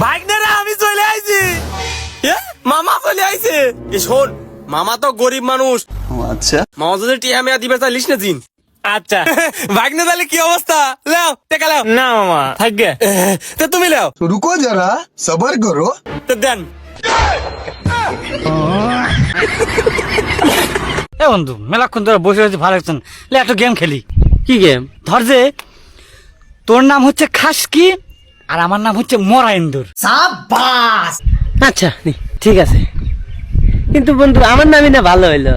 ভাগ্নেরা আমি চলে আইছি। মামা চলে আইছে। শোন, মামা তো গরিব মানুষ। আচ্ছা, মামা যদি টিয়া মেয়া দিবে চাইলিস না জিন। আচ্ছা ভাগ্নে তাহলে কি অবস্থা? লাও টেকা লাও। না মামা থাকবে। তো তুমি লাও। रुको जरा सबर करो। তো দেন। এ বন্ধু মেলাক্ষণ ধরে বসে রয়েছে, ভালো লাগছে না। লে একটা গেম খেলি। কি গেম? ধর যে তোর নাম হচ্ছে খাসকি আর আমার নাম হচ্ছে মরা ইন্দুর। আচ্ছা ঠিক আছে, কিন্তু বন্ধু আমার নামই না ভালো হইলো।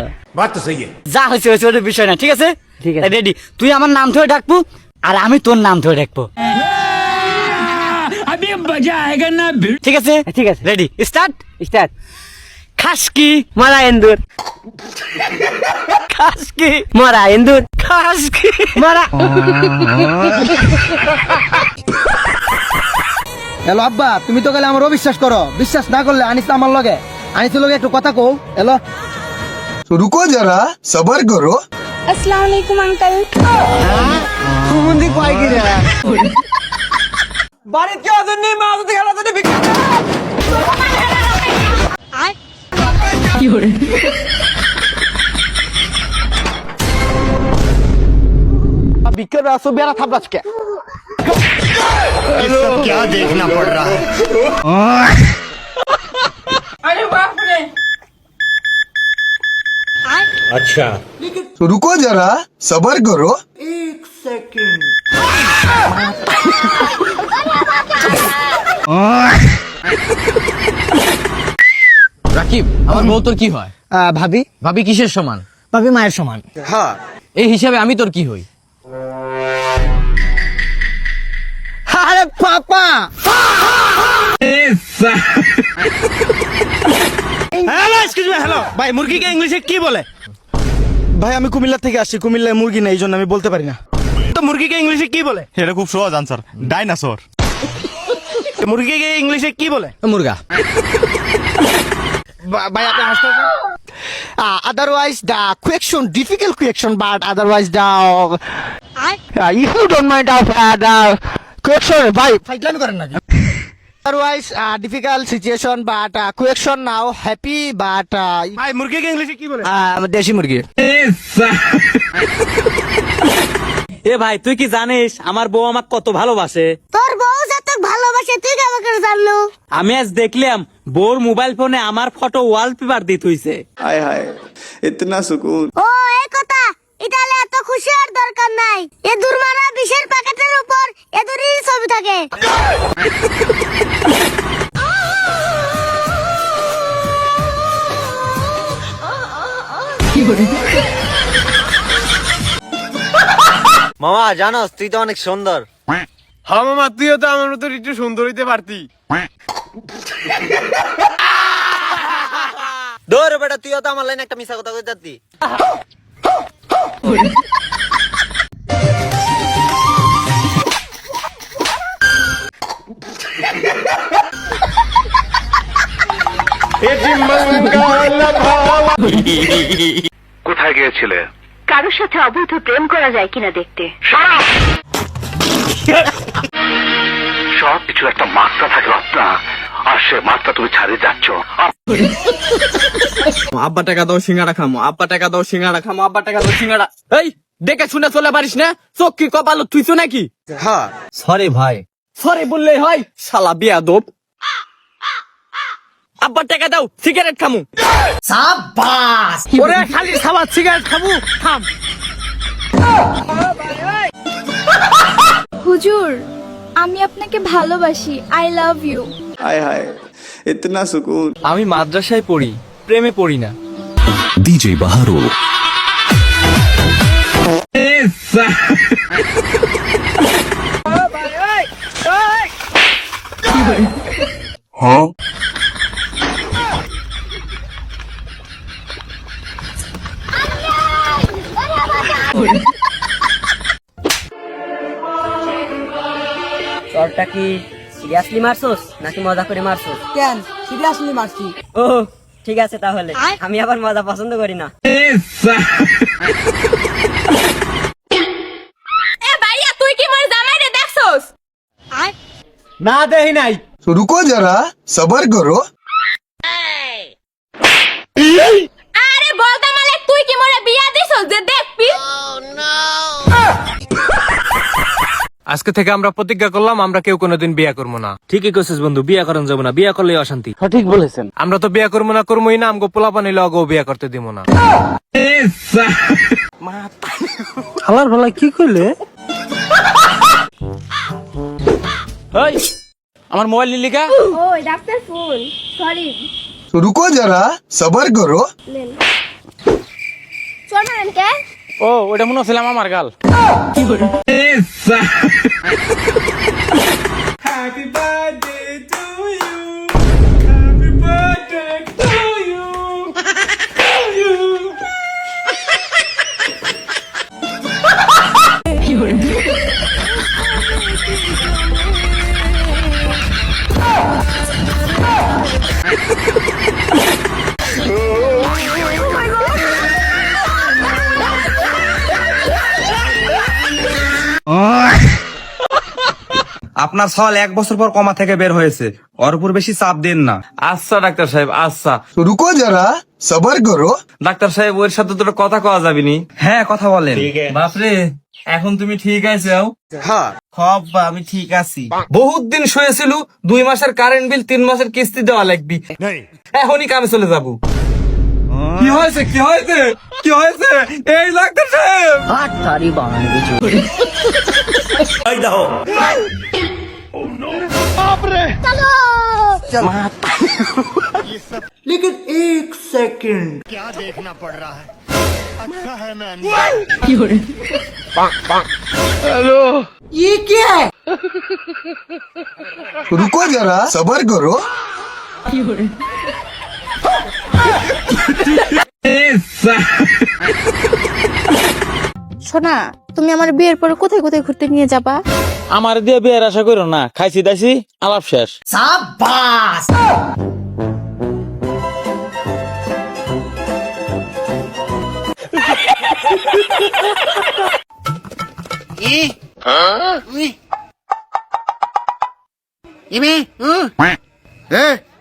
যা হয়েছে হয়েছে, ওদের বিষয় না, ঠিক আছে? ঠিক আছে। রেডি? তুই আমার নাম ধরে ডাকবো আর আমি তোর নাম ধরে ডাকবো, ঠিক আছে? ঠিক আছে, রেডি স্টার্ট। স্টার্ট। খাসকি মরা এন্দুর, খাসকি মরা এন্দুর, খাসকি মরা। হ্যালো আব্বা, তুমি তো গেলে আমার অবিশ্বাস করো। বিশ্বাস না করলে আনিস তো আমার লগে, আনিসের লগে একটু কথা কও। হ্যালো रुको जरा सबर करो। अस्सलाम वालेकुम अंकल। সুমন্দি কয় কি রে? বাড়িতে কেউ আছেন নি? মা যদি গেল যদি ভিক্ষা বিকেল আসো বেড়া থাপড়াচকে। रुको जरा सबर करो। রাকিব, আমার বউ তোর কি হয়? ভাবি, ভাবি কিসের সমান? ভাবি মায়ের সমান। এই হিসাবে আমি তোর কি হই? আরে পাপা, হ্যালো ভাই, মুরগিকে ইংলিশে কি বলে? ভাই আমি কুমিল্লা থেকে আসছি, কুমিল্লায় মুরগি নেই, এই জন্য আমি বলতে পারি না। তো মুরগিকে ইংলিশে কি বলে? এটা খুব সহজ আনসার, ডাইনোসর। মুরগিকে ইংলিশে কি বলে? মুরগা। ভাই আপনি হাসতে otherwise the question difficult question, but otherwise the if you don't mind the question, ভাই ফাইটলামি করেন না। otherwise difficult situation, but question now happy, but ভাই মুরগিকে ইংলিশে কি বলে? দেশি মুরগি। এ ভাই তুই কি জানিস আমার বউ আমাকে কত ভালোবাসে? তোর বউ যত ভালোবাসে তুই কেমন করে জানলো? আমি আজ দেখলাম বউর মোবাইল ফোনে আমার ফটো ওয়ালপেপার দিতে হইছে। हाय हाय इतना सुकून। ও এই কথা, ইতালে এত খুশি আর দরকার নাই। এ দুর্মানা বিশের প্যাকেটের উপর এদুরই ছবি থাকে। মামা জানোস তুই তো অনেক সুন্দর। হ্যাঁ মামা, তুইও তো আমার মতো একটু সুন্দর হইতে পারতি। দৌড় বেটা, তুইও তো আমার লাইনে একটা মিশা কথা কই যাচ্ছি। কোথায় গিয়েছিলে? কারোর সাথে অবৈধ প্রেম করা যায় কিনা দেখতে। সব কিছু একটা মাত্রা থাকে রত্না, আর সে মাত্রা তুমি ছাড়িয়ে যাচ্ছ। আব্বা টাকা দাও সিঙ্গাড়া খামো, আব্বা টাকা দাও সিঙ্গাড়া খামো, আব্বা টাকা দাও সিঙ্গাড়া। এই দেখে শুনে চলে পারিস না? চোখ কি কপাল থুইছো নাকি? হ্যাঁ সরি ভাই। সরি বললেই হয়, শালা বেয়াদব। আব্বা টাকা দাও, সিগারেট খামু। সাবাস ওরে, খালি খাবার সিগারেট খামু, থাম। হুজুর, আমি আপনাকে ভালোবাসি। I love you. हाय हाय इतना सुकून। আমি মাদ্রাসায় পড়ি, প্রেমে পড়ি না। DJ Baharo. हाँ চরটা কি সিরিয়াসলি মারছস নাকি মজা করে মারছস? কেন সিরিয়াসলি মারছি? ও ঠিক আছে, তাহলে আমি আবার মজা পছন্দ করি না। এ ভাইয়া, তুই কি মোর জামাইরে দেখছস? না দেই নাই। तो रुको जरा सबर करो। আরে বলতা মালিক তুই কি মোরে বিয়া দিছস যে দেখবি? আজকে থেকে আমরা প্রতিজ্ঞা করলাম আমরা কেউ কোনোদিন বিয়ে করবো না। ঠিকই কইছিস বন্ধু, বিয়া করেন যাবো না, বিয়া করলে অশান্তি। সঠিক বলেছেন। আমরা তো বিয়ে করবো না, করবোই না, আমগো পোলাপান হইলে অগো বিয়ে করতে দিব না। হালার ভালা কি কইলে? এই আমার মোবাইল নিলি কা? ওই ডাক্তার ফোন, সরি। तो रुको जरा सबर करो। চল না কে? ও ওটা মনে হচ্ছিলাম আমার গাল। আপনার সওয়াল 1 বছর পর কমা থেকে বের হয়েছে, ওর উপর বেশি চাপ দেন না। আচ্ছা ডাক্তার সাহেব, আচ্ছা। तो रुको जरा सबर करो। ডাক্তার সাহেব ওর সাথে তো কথা কওয়া যাবে নি? হ্যাঁ কথা বলেন। বাপরে এখন তুমি ঠিক আছো? হ্যাঁ খব আমি ঠিক আছি। বহুত দিন শুয়েছিল, 2 মাসের কারেন্ট বিল 3 মাসের কিস্তি দেওয়া লাগবে। এখনই কামে চলে যাব। কি হয়েছে কি হয়েছে কি হয়েছে? এই ডাক্তার সাহেব तो रुको जरा सबर करो। শোনা, তুমি আমার বিয়ের পরে কোথায় কোথায় ঘুরতে নিয়ে যাবা? আমার দিয়ে বিয়ের আশা করো না, খাইছি দাইছি আলাপ শেষ। সাবাস।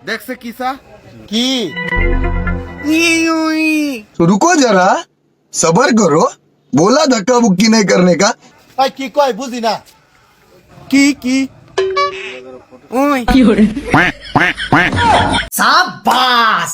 দেখছে কিসা কি? तो रुको जरा सबर करो। बोला धक्का मुक्की नहीं करने का। ভাই কি কয় বুঝি না। কি কি? ওই সাবাস।